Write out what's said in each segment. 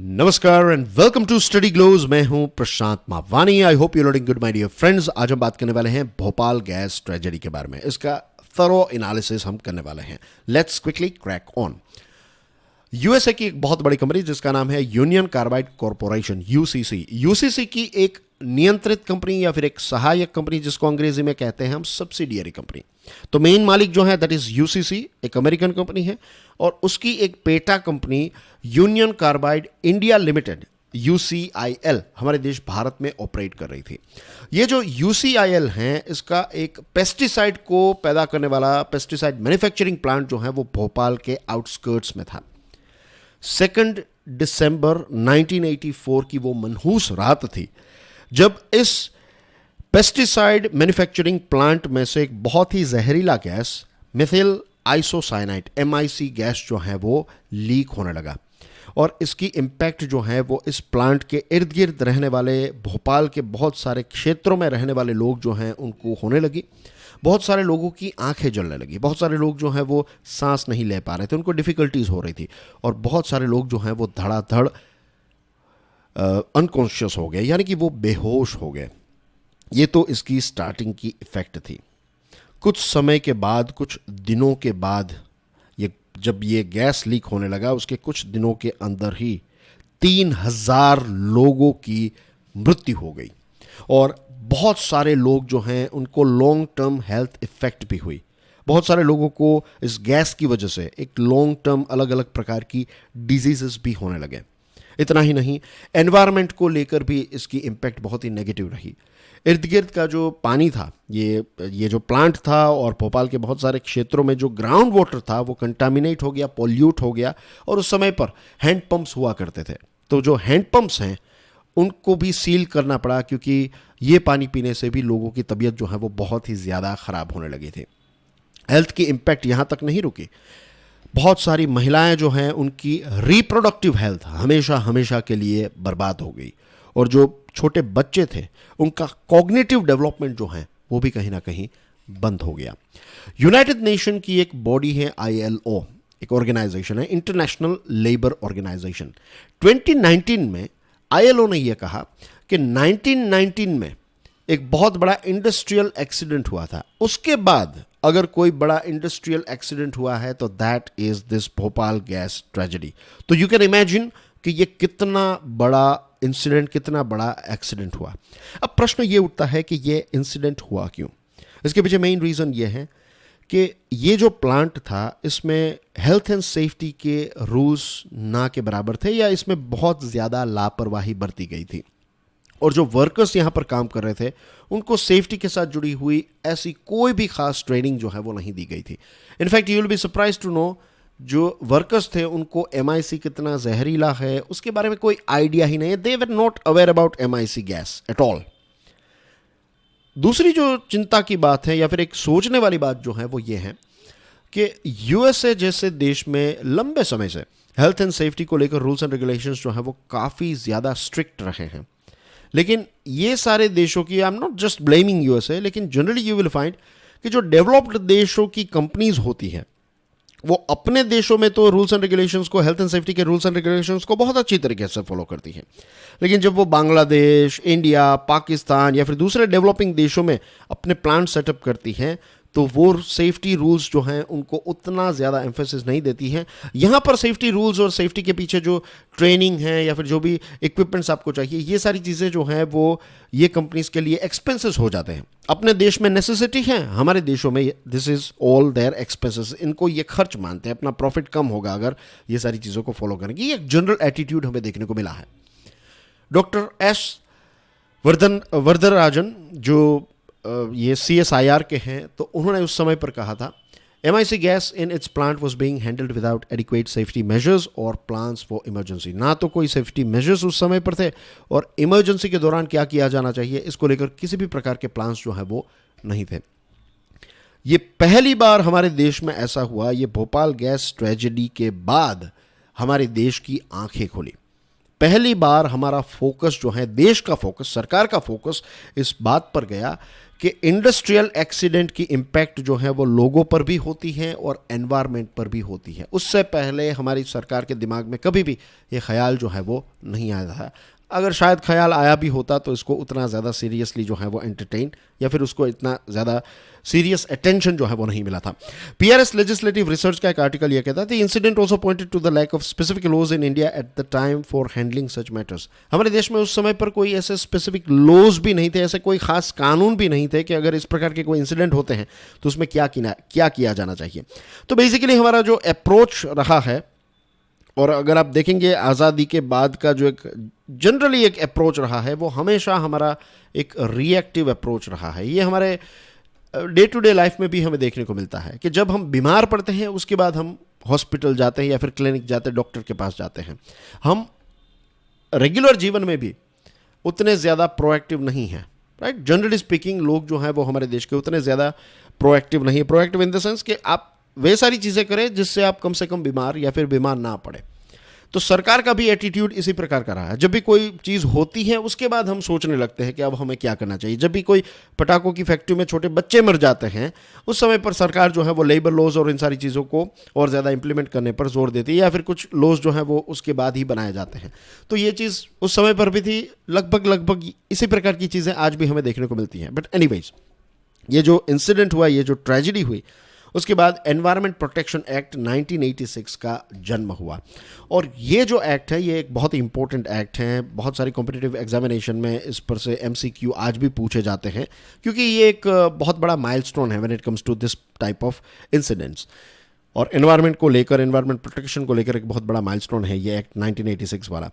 नमस्कार and welcome to study glows. मैं हूं Prashant Mawani. I hope you loading good my dear friends. आज हम बात करने वाले हैं भोपाल गैस ट्रेजेडी के बारे में। इसका थरो एनालिसिस हम करने वाले हैं। Let's quickly crack on. USA की एक बहुत बड़ी कंपनी जिसका नाम है union carbide corporation, UCC. UCC की एक नियंत्रित कंपनी या फिर एक सहायक कंपनी, जिसको अंग्रेजी में कहते हैं हम सब्सिडियरी कंपनी। तो मेन मालिक जो है दैट इज यूसीसी, एक अमेरिकन कंपनी है, और उसकी एक PETA company union carbide India limited, UCIL, हमारे देश भारत में ऑपरेट कर रही थी। ये जो यूसीआईएल है, इसका एक पेस्टिसाइड को पैदा करने वाला पेस्टिसाइड मैन्युफैक्चरिंग प्लांट जो है वो भोपाल के आउटस्कर्ट्स में था। 2 दिसंबर 1984 की वो मनहूस रात थी जब इस पेस्टिसाइड मैन्युफैक्चरिंग प्लांट में से एक बहुत ही जहरीला gas Mithil isocyanide MIC gas जो है वो लीक होने लगा। और इसकी इम्पैक्ट जो है वो इस प्लांट के इर्द गिर्द रहने वाले भोपाल के बहुत सारे क्षेत्रों में रहने वाले लोग जो हैं उनको होने लगी। बहुत सारे लोगों की आंखें जलने लगी। बहुत सारे लोग जो हैं वो सांस नहीं ले पा रहे थे, उनको डिफ़िकल्टीज हो रही थी। और बहुत सारे लोग जो हैं वो धड़ाधड़ अनकॉन्शियस हो गए, यानी कि वो बेहोश हो गए। ये तो इसकी स्टार्टिंग की इफेक्ट थी। कुछ समय के बाद, कुछ दिनों के बाद, जब ये गैस लीक होने लगा, उसके कुछ दिनों के अंदर ही 3000 लोगों की मृत्यु हो गई। और बहुत सारे लोग जो हैं उनको लॉन्ग टर्म हेल्थ इफेक्ट भी हुई। बहुत सारे लोगों को इस गैस की वजह से एक लॉन्ग टर्म अलग अलग प्रकार की डिजीजेस भी होने लगे। इतना ही नहीं, एनवायरनमेंट को लेकर भी इसकी इम्पैक्ट बहुत ही नेगेटिव रही। इर्द गिर्द का जो पानी था, ये जो प्लांट था, और भोपाल के बहुत सारे क्षेत्रों में जो ग्राउंड वाटर था वो कंटामिनेट हो गया, पॉल्यूट हो गया। और उस समय पर हैंड पंप्स हुआ करते थे, तो जो हैंड पंप्स हैं उनको भी सील करना पड़ा, क्योंकि ये पानी पीने से भी लोगों की तबीयत जो है वो बहुत ही ज़्यादा ख़राब होने लगी थी। हेल्थ की इम्पैक्ट यहाँ तक नहीं रुकी। बहुत सारी महिलाएं जो हैं उनकी रिप्रोडक्टिव हेल्थ हमेशा हमेशा के लिए बर्बाद हो गई। और जो छोटे बच्चे थे उनका कॉग्निटिव डेवलपमेंट जो है वो भी कहीं ना कहीं बंद हो गया। यूनाइटेड नेशन की एक बॉडी है ILO, एक ऑर्गेनाइजेशन है, इंटरनेशनल लेबर ऑर्गेनाइजेशन। 2019 में ILO ने यह कहा कि 1919 में एक बहुत बड़ा इंडस्ट्रियल एक्सीडेंट हुआ था। उसके बाद अगर कोई बड़ा इंडस्ट्रियल एक्सीडेंट हुआ है तो that is this Bhopal gas tragedy. तो यू कैन इमेजिन कि ये कितना बड़ा इंसिडेंट, कितना बड़ा एक्सीडेंट हुआ। अब प्रश्न ये उठता है कि ये इंसिडेंट हुआ क्यों। इसके पीछे मेन रीज़न ये है कि ये जो प्लांट था इसमें हेल्थ एंड सेफ्टी के रूल्स ना के बराबर थे, या इसमें बहुत ज़्यादा लापरवाही बरती गई थी। और जो वर्कर्स यहाँ पर काम कर रहे थे उनको सेफ्टी के साथ जुड़ी हुई ऐसी कोई भी खास ट्रेनिंग जो है वो नहीं दी गई थी। In fact you will be surprise to know, जो वर्कर्स थे उनको MIC कितना जहरीला है उसके बारे में कोई आइडिया ही नहीं है। They were not aware about MIC gas at all. दूसरी जो चिंता की बात है या फिर एक सोचने वाली बात जो है वो ये है कि USA जैसे देश में लंबे समय से हेल्थ एंड सेफ्टी को लेकर रूल्स एंड रेगुलेशंस जो है वो काफ़ी ज़्यादा स्ट्रिक्ट रहे हैं। लेकिन ये सारे देशों की, आई am not just blaming USA, लेकिन जनरली यू विल फाइंड कि जो डेवलप्ड देशों की कंपनीज होती हैं वो अपने देशों में तो रूल्स एंड रेगुलेशंस को, हेल्थ एंड सेफ्टी के रूल्स एंड रेगुलेशंस को बहुत अच्छी तरीके से फॉलो करती हैं। लेकिन जब वो बांग्लादेश, इंडिया, पाकिस्तान या फिर दूसरे डेवलपिंग देशों में अपने प्लांट सेटअप करती हैं तो वो सेफ्टी रूल्स जो हैं उनको उतना ज़्यादा एम्फेसिस नहीं देती हैं। यहाँ पर सेफ्टी रूल्स और सेफ्टी के पीछे जो ट्रेनिंग है या फिर जो भी इक्विपमेंट्स आपको चाहिए, ये सारी चीज़ें जो हैं वो ये कंपनीज के लिए एक्सपेंसेस हो जाते हैं। अपने देश में नेसेसिटी है, हमारे देशों में this is all their expenses. इनको ये खर्च मानते हैं, अपना प्रॉफिट कम होगा अगर ये सारी चीज़ों को फॉलो करेंगे। ये एक जनरल एटीट्यूड हमें देखने को मिला है। डॉक्टर S वरदराजन जो ये CSIR के हैं, तो उन्होंने उस समय पर कहा था MIC gas in its plant was being handled without adequate safety measures और प्लान्स फॉर इमरजेंसी। ना तो कोई सेफ्टी मेजर्स उस समय पर थे, और इमरजेंसी के दौरान क्या किया जाना चाहिए इसको लेकर किसी भी प्रकार के प्लान्स जो है वो नहीं थे। ये पहली बार हमारे देश में ऐसा हुआ। ये भोपाल गैस ट्रेजेडी के बाद हमारे देश की आंखें खुली। पहली बार हमारा फोकस जो है, देश का फोकस, सरकार का फोकस इस बात पर गया कि इंडस्ट्रियल एक्सीडेंट की इम्पैक्ट जो है वो लोगों पर भी होती है और एनवायरनमेंट पर भी होती है। उससे पहले हमारी सरकार के दिमाग में कभी भी ये ख्याल जो है वो नहीं आया था। अगर शायद ख्याल आया भी होता तो इसको उतना ज़्यादा सीरियसली जो है वो एंटरटेन या फिर उसको इतना ज़्यादा सीरियस अटेंशन जो है वो नहीं मिला था। पीआरएस लेजिस्लेटिव रिसर्च का एक आर्टिकल ये कहता है, the incident also pointed to the lack of specific laws in India at the time for handling such matters. हमारे देश में उस समय पर कोई ऐसे स्पेसिफिक लॉज भी नहीं थे, ऐसे कोई खास कानून भी नहीं थे कि अगर इस प्रकार के कोई इंसिडेंट होते हैं तो उसमें क्या किया जाना चाहिए। तो बेसिकली हमारा जो अप्रोच रहा है, और अगर आप देखेंगे आज़ादी के बाद का जो एक जनरली एक अप्रोच रहा है, वो हमेशा हमारा एक रिएक्टिव अप्रोच रहा है। ये हमारे डे टू डे लाइफ में भी हमें देखने को मिलता है कि जब हम बीमार पड़ते हैं उसके बाद हम हॉस्पिटल जाते हैं या फिर क्लिनिक जाते हैं, डॉक्टर के पास जाते हैं। हम रेगुलर जीवन में भी उतने ज़्यादा प्रोएक्टिव नहीं हैं, राइट। जनरली स्पीकिंग लोग जो हैं वो हमारे देश के उतने ज़्यादा प्रोएक्टिव नहीं है। प्रोएक्टिव इन द सेंस कि आप वे सारी चीज़ें करें जिससे आप कम से कम बीमार या फिर बीमार ना पड़े। तो सरकार का भी एटीट्यूड इसी प्रकार का रहा है। जब भी कोई चीज़ होती है उसके बाद हम सोचने लगते हैं कि अब हमें क्या करना चाहिए। जब भी कोई पटाखों की फैक्ट्री में छोटे बच्चे मर जाते हैं उस समय पर सरकार जो है वो लेबर लॉज और इन सारी चीज़ों को और ज़्यादा इंप्लीमेंट करने पर जोर देती है, या फिर कुछ लॉज जो है वो उसके बाद ही बनाए जाते हैं। तो ये चीज़ उस समय पर भी थी। लगभग इसी प्रकार की चीज़ें आज भी हमें देखने को मिलती हैं। बट एनीवेज, ये जो इंसिडेंट हुआ, ये जो ट्रेजिडी हुई, उसके बाद एनवायरनमेंट प्रोटेक्शन एक्ट 1986 का जन्म हुआ। और ये जो एक्ट है ये एक बहुत ही इंपॉर्टेंट एक्ट है। बहुत सारी कॉम्पिटिटिव एग्जामिनेशन में इस पर से एमसीक्यू आज भी पूछे जाते हैं, क्योंकि ये एक बहुत बड़ा माइलस्टोन है when it comes to this type of incidents. और एनवायरनमेंट को लेकर, एनवायरनमेंट प्रोटेक्शन को लेकर एक बहुत बड़ा माइलस्टोन है ये एक्ट 1986 वाला।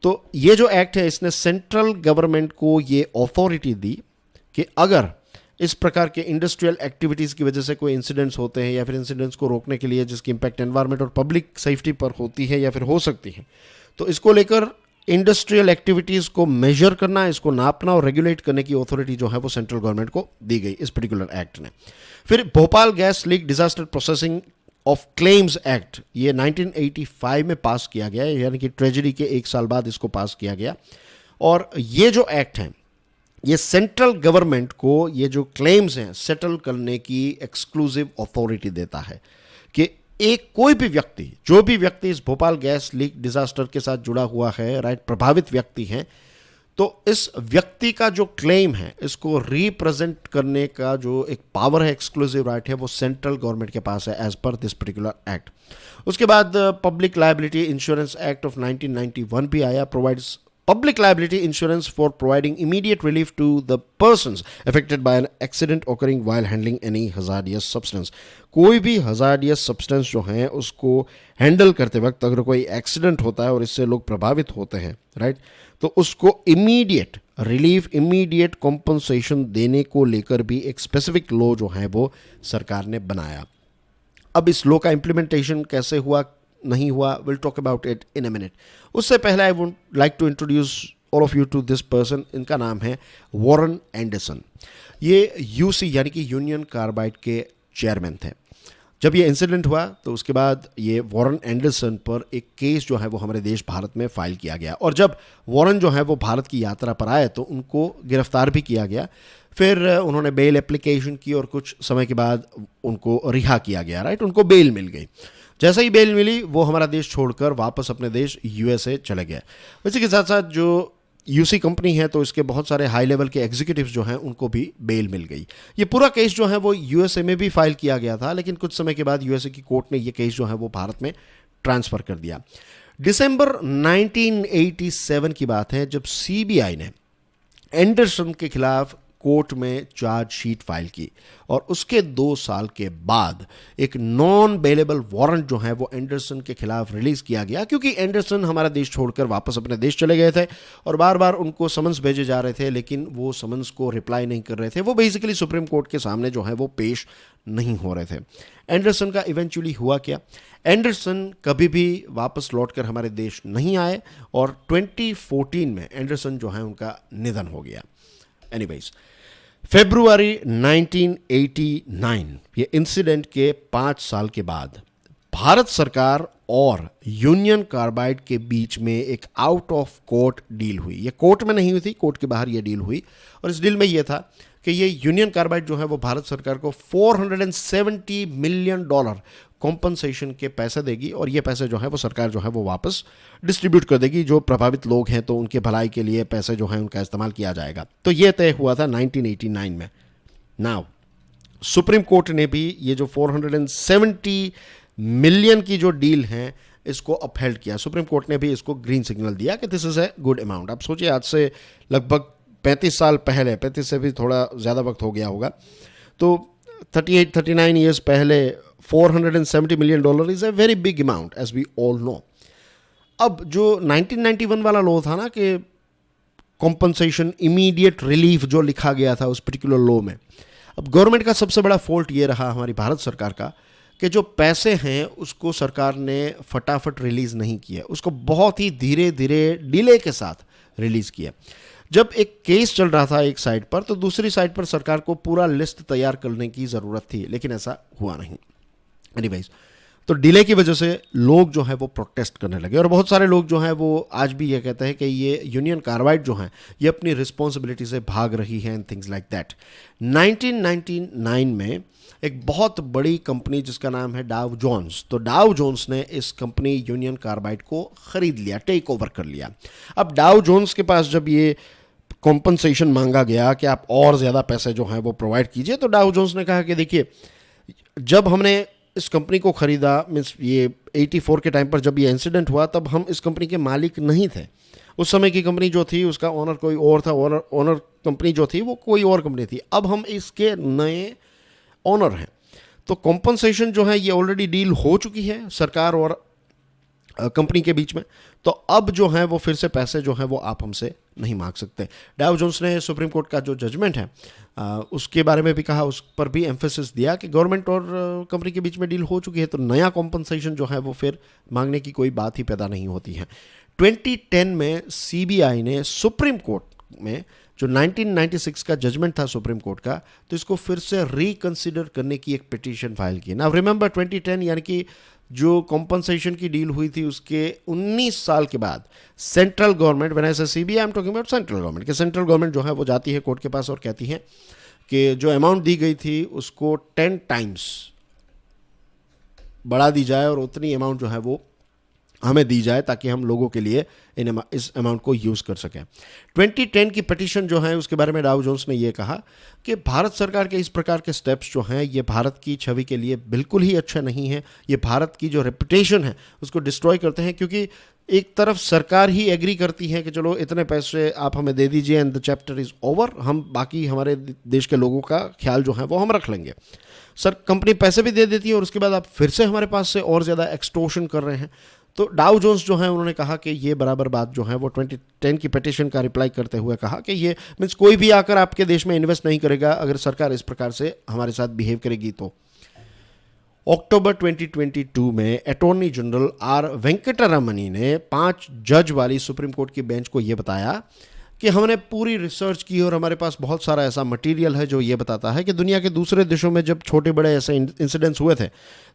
तो ये जो एक्ट है इसने सेंट्रल गवर्नमेंट को ये अथॉरिटी दी कि अगर इस प्रकार के इंडस्ट्रियल एक्टिविटीज़ की वजह से कोई इंसिडेंट्स होते हैं या फिर इंसिडेंट्स को रोकने के लिए जिसकी इंपैक्ट एनवायरनमेंट और पब्लिक सेफ्टी पर होती है या फिर हो सकती है, तो इसको लेकर इंडस्ट्रियल एक्टिविटीज़ को मेजर करना, इसको नापना और रेगुलेट करने की अथॉरिटी जो है वो सेंट्रल गवर्नमेंट को दी गई इस पर्टिकुलर एक्ट ने। फिर Bhopal gas leak disaster processing of claims act, ये 1985 में पास किया गया, यानी कि ट्रेजेडी के एक साल बाद इसको पास किया गया। और ये जो एक्ट है ये सेंट्रल गवर्नमेंट को ये जो क्लेम्स हैं सेटल करने की एक्सक्लूसिव अथॉरिटी देता है कि एक कोई भी व्यक्ति, जो भी व्यक्ति इस भोपाल गैस लीक डिजास्टर के साथ जुड़ा हुआ है, राइट, प्रभावित व्यक्ति है, तो इस व्यक्ति का जो क्लेम है इसको रिप्रेजेंट करने का जो एक पावर है, एक्सक्लूसिव राइट है, वो सेंट्रल गवर्नमेंट के पास है as per this particular act. उसके बाद public liability insurance act of 1991 भी आया, provides public liability insurance for providing immediate relief to the persons affected by an accident occurring while handling any hazardous substance। कोई भी hazardous substance जो है उसको handle करते वक्त अगर कोई एक्सीडेंट होता है और इससे लोग प्रभावित होते हैं, राइट, तो उसको इमीडिएट रिलीफ, इमीडिएट कॉम्पनसेशन देने को लेकर भी एक स्पेसिफिक लॉ जो है वो सरकार ने बनाया। अब इस लॉ का इम्प्लीमेंटेशन कैसे हुआ, नहीं हुआ, will talk about it in a minute. उससे पहले I would like to introduce all of you to this person. इनका नाम है वॉरेन एंडरसन। ये यूसी यानी कि यूनियन कार्बाइड के चेयरमैन थे। जब ये इंसिडेंट हुआ तो उसके बाद ये वॉरेन एंडरसन पर एक केस जो है वो हमारे देश भारत में फाइल किया गया, और जब वॉरेन जो है वो भारत की यात्रा पर आए तो उनको गिरफ्तार भी किया गया। फिर उन्होंने बेल एप्लीकेशन की और कुछ समय के बाद उनको रिहा किया गया, राइट, उनको बेल मिल गई। जैसे ही बेल मिली वो हमारा देश छोड़कर वापस अपने देश यूएसए चले गए। इसी के साथ साथ जो यूसी कंपनी है तो इसके बहुत सारे हाई लेवल के एग्जीक्यूटिव्स जो हैं उनको भी बेल मिल गई। ये पूरा केस जो है वो यूएसए में भी फाइल किया गया था, लेकिन कुछ समय के बाद यूएसए की कोर्ट ने ये केस जो है वो भारत में ट्रांसफ़र कर दिया। दिसंबर 1987 की बात है जब सीबीआई ने एंडरसन के खिलाफ कोर्ट में चार्जशीट फाइल की, और उसके 2 साल के बाद एक नॉन बेलेबल वारंट जो है वो एंडरसन के खिलाफ रिलीज किया गया, क्योंकि एंडरसन हमारा देश छोड़कर वापस अपने देश चले गए थे और बार बार उनको समन्स भेजे जा रहे थे, लेकिन वो समन्स को रिप्लाई नहीं कर रहे थे। वो बेसिकली सुप्रीम कोर्ट के सामने जो है वो पेश नहीं हो रहे थे। एंडरसन का इवेंचुअली हुआ क्या, एंडरसन कभी भी वापस लौटकर हमारे देश नहीं आए और 2014 में एंडरसन जो है उनका निधन हो गया। एनीवेज, फरवरी 1989 ये इंसिडेंट के 5 साल के बाद भारत सरकार और यूनियन कार्बाइड के बीच में एक आउट ऑफ कोर्ट डील हुई। ये कोर्ट में नहीं हुई थी, कोर्ट के बाहर ये डील हुई, और इस डील में ये था कि ये यूनियन कार्बाइड जो है वो भारत सरकार को $470 मिलियन कॉम्पनसेशन के पैसे देगी, और ये पैसे जो है वो सरकार जो है वो वापस डिस्ट्रीब्यूट कर देगी। जो प्रभावित लोग हैं तो उनके भलाई के लिए पैसे जो हैं उनका इस्तेमाल किया जाएगा। तो ये तय हुआ था 1989 में। नाउ सुप्रीम कोर्ट ने भी ये जो 470 मिलियन की जो डील है इसको अपहेल्ड किया। सुप्रीम कोर्ट ने भी इसको ग्रीन सिग्नल दिया कि this is a good amount. आप सोचिए, आज से लगभग 35 साल पहले, 35 से भी थोड़ा ज़्यादा वक्त हो गया होगा, तो 39 ईयर्स पहले $470 million is a very big amount, as we all know. अब जो 1991 वाला लॉ था ना कि कॉम्पनसेशन इमीडिएट रिलीफ जो लिखा गया था उस पर्टिकुलर लॉ में, अब गवर्नमेंट का सबसे बड़ा फॉल्ट ये रहा, हमारी भारत सरकार का, कि जो पैसे हैं उसको सरकार ने फटाफट रिलीज़ नहीं किया, उसको बहुत ही धीरे धीरे डिले के साथ रिलीज़ किया। जब एक केस चल रहा था एक साइड पर, तो दूसरी साइड पर सरकार को पूरा लिस्ट तैयार करने की ज़रूरत थी, लेकिन ऐसा हुआ नहीं। एनीवेज, तो डिले की वजह से लोग जो है वो प्रोटेस्ट करने लगे, और बहुत सारे लोग जो हैं वो आज भी ये कहते हैं कि ये यूनियन कार्बाइड जो है ये अपनी रिस्पॉन्सिबिलिटी से भाग रही है एंड थिंग्स लाइक दैट। 1999 में एक बहुत बड़ी कंपनी जिसका नाम है डाव जोन्स, तो डाव जोन्स ने इस कंपनी यूनियन कार्बाइड को खरीद लिया, टेक ओवर कर लिया। अब डाव जोन्स के पास जब ये कॉम्पनसेशन मांगा गया कि आप और ज़्यादा पैसे जो हैं वो प्रोवाइड कीजिए, तो डाव जोन्स ने कहा कि देखिए, जब हमने इस कंपनी को खरीदा, मीन्स ये 84 के टाइम पर जब ये इंसिडेंट हुआ, तब हम इस कंपनी के मालिक नहीं थे। उस समय की कंपनी जो थी उसका ओनर कोई और था, ओनर कंपनी जो थी वो कोई और कंपनी थी। अब हम इसके नए ओनर हैं, तो कॉम्पनसेशन जो है ये ऑलरेडी डील हो चुकी है सरकार और कंपनी के बीच में, तो अब जो है वो फिर से पैसे जो हैं वो आप हमसे नहीं मांग सकते। डाव जोन्स ने सुप्रीम कोर्ट का जो जजमेंट है उसके बारे में भी कहा, उस पर भी एम्फेसिस दिया कि गवर्नमेंट और कंपनी के बीच में डील हो चुकी है, तो नया कॉम्पनसेशन जो है वो फिर मांगने की कोई बात ही पैदा नहीं होती है। 2010 में सीबीआई ने सुप्रीम कोर्ट में जो 1996 का जजमेंट था सुप्रीम कोर्ट का, तो इसको फिर से रिकंसिडर करने की एक पिटीशन फाइल की। नाउ रिमेंबर 2010 यानी कि जो कॉम्पनसेशन की डील हुई थी उसके 19 साल के बाद सेंट्रल गवर्नमेंट, व्हेन आई से CBI I am talking about central government, कि सेंट्रल गवर्नमेंट जो है वो जाती है कोर्ट के पास और कहती है कि जो अमाउंट दी गई थी उसको 10 टाइम्स बढ़ा दी जाए और उतनी अमाउंट जो है वो हमें दी जाए ताकि हम लोगों के लिए इस अमाउंट को यूज़ कर सकें। 2010 की पिटीशन जो है उसके बारे में डाव जोन्स ने ये कहा कि भारत सरकार के इस प्रकार के स्टेप्स जो हैं ये भारत की छवि के लिए बिल्कुल ही अच्छा नहीं है, ये भारत की जो रेपुटेशन है उसको डिस्ट्रॉय करते हैं, क्योंकि एक तरफ सरकार ही एग्री करती है कि चलो इतने पैसे आप हमें दे दीजिए and the chapter is over, हम बाकी हमारे देश के लोगों का ख्याल जो है वो हम रख लेंगे। सर कंपनी पैसे भी दे देती है और उसके बाद आप फिर से हमारे पास से और ज़्यादा एक्सटोर्शन कर रहे हैं। तो डाव जोन्स जो है उन्होंने कहा कि ये बराबर बात जो है वो 2010 की पिटीशन का रिप्लाई करते हुए कहा कि ये मीन्स कोई भी आकर आपके देश में इन्वेस्ट नहीं करेगा अगर सरकार इस प्रकार से हमारे साथ बिहेव करेगी। तो अक्टूबर 2022 में अटॉर्नी जनरल आर वेंकटरमणी ने 5 जज वाली सुप्रीम कोर्ट की बेंच को ये बताया कि हमने पूरी रिसर्च की और हमारे पास बहुत सारा ऐसा मटेरियल है जो ये बताता है कि दुनिया के दूसरे देशों में जब छोटे बड़े ऐसे इंसिडेंट्स हुए थे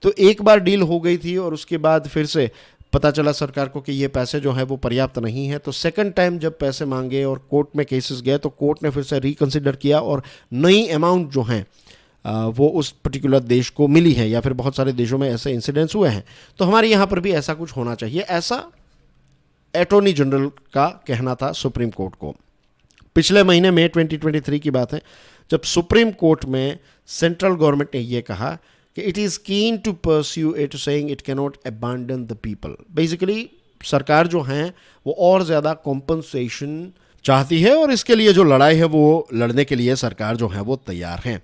तो एक बार डील हो गई थी और उसके बाद फिर से पता चला सरकार को कि ये पैसे जो है वो पर्याप्त नहीं है, तो सेकंड टाइम जब पैसे मांगे और कोर्ट में केसेस गए तो कोर्ट ने फिर से रिकंसिडर किया और नई अमाउंट जो हैं वो उस पर्टिकुलर देश को मिली है, या फिर बहुत सारे देशों में ऐसे इंसिडेंट्स हुए हैं। तो हमारे यहाँ पर भी ऐसा कुछ होना चाहिए, ऐसा अटॉर्नी जनरल का कहना था सुप्रीम कोर्ट को। पिछले महीने में 2023 की बात है जब सुप्रीम कोर्ट में सेंट्रल गवर्नमेंट ने यह कहा कि it is keen to pursue it, saying it cannot abandon the people. Basically सरकार जो है वो और ज़्यादा कॉम्पनसेशन चाहती है और इसके लिए जो लड़ाई है वो लड़ने के लिए सरकार जो है वो तैयार है।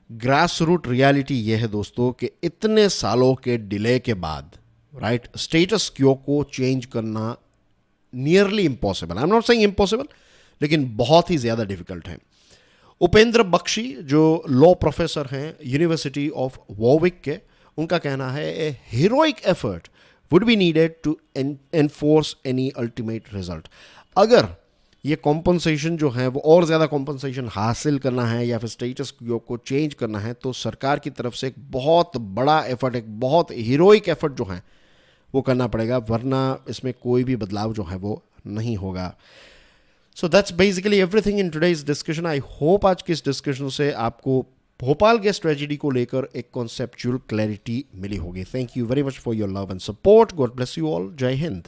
ग्रास रूट रियलिटी ये है दोस्तों कि इतने सालों के डिले के बाद राइट स्टेटस क्यो को चेंज करना nearly impossible, I am not saying impossible, लेकिन बहुत ही ज़्यादा डिफिकल्ट है। उपेंद्र बख्शी जो लॉ प्रोफेसर हैं यूनिवर्सिटी ऑफ वॉर्विक के, उनका कहना है a heroic effort would be needed to enforce any ultimate result. अगर ये कॉम्पनसेशन जो है वो और ज़्यादा कॉम्पनसेशन हासिल करना है या फिर स्टेटस को चेंज करना है तो सरकार की तरफ से एक बहुत बड़ा एफर्ट, एक बहुत हीरोइक एफर्ट जो है वो करना पड़ेगा, वरना इसमें कोई भी बदलाव जो है वो नहीं होगा। So that's basically everything in today's discussion. I hope आज की इस डिस्कशन से आपको भोपाल गैस ट्रेजेडी को लेकर एक कॉन्सेप्चुअल क्लैरिटी मिली होगी। Thank you very much for your love and support. God bless you all. जय हिंद।